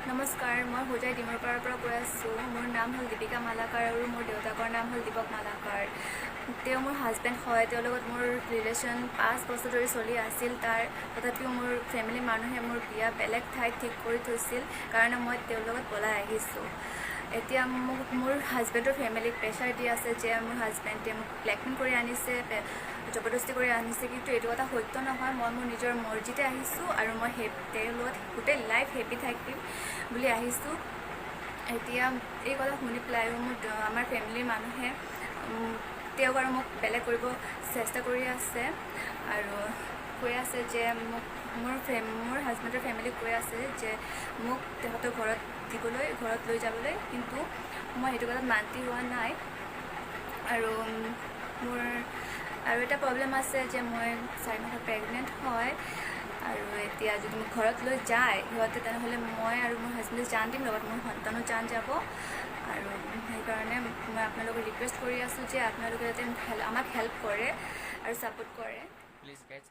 নমস্কাৰ, মই হোজাই ডিমৰপাৰাৰ পৰা কৈ আছোঁ। মোৰ নাম হ'ল দীপিকা মালাকাৰ আৰু মোৰ দেউতাকৰ নাম হ'ল দীপক মালাকাৰ। তেওঁ মোৰ হাজবেণ্ড হয়। তেওঁৰ লগত মোৰ ৰিলেশ্যন 5 বছৰ ধৰি চলি আছিল। তথাপিও মোৰ ফেমিলিৰ মানুহে মোৰ বিয়া বেলেগ ঠাইত ঠিক কৰি থৈছিল কাৰণে মই তেওঁৰ লগত পলাই আহিছোঁ। এতিয়া মোৰ হাজবেণ্ডৰ ফেমিলিক প্ৰেছাৰ দি আছে যে মোৰ হাজবেণ্ডে মোক ব্লেকমেইল কৰি আনিছে, জবৰদস্তি কৰি আনিছে, কিন্তু এইটো কথা সত্য নহয়। মই মোৰ নিজৰ মৰ্জিতে আহিছোঁ আৰু মই তেওঁৰ লগত গোটেই লাইফ হেপী থাকিম বুলি আহিছোঁ। এতিয়া এই কথা শুনি পেলাইও আমাৰ ফেমিলিৰ মানুহে তেওঁক আৰু মোক বেলেগ কৰিব চেষ্টা কৰি আছে আৰু কৈ আছে যে মোৰ হাজবেণ্ডৰ ফেমিলিক কৈ আছে যে মোক তেহঁতৰ ঘৰত লৈ যাবলৈ, কিন্তু মই সেইটো কথাত মান্তি হোৱা নাই। আৰু মোৰ আৰু এটা প্ৰব্লেম আছে যে মই 4 মাহত প্ৰেগনেণ্ট হয় আৰু এতিয়া যদি মোক ঘৰত লৈ যায় সিহঁতে, তেনেহ'লে মই আৰু মোৰ হাজবেণ্ডে জান দিম, লগত মোৰ সন্তানো জান যাব। আৰু সেইকাৰণে মই আপোনালোকক ৰিকুৱেষ্ট কৰি আছোঁ যে আপোনালোকে যাতে আমাক হেল্প কৰে আৰু ছাপোৰ্ট কৰে। Please guys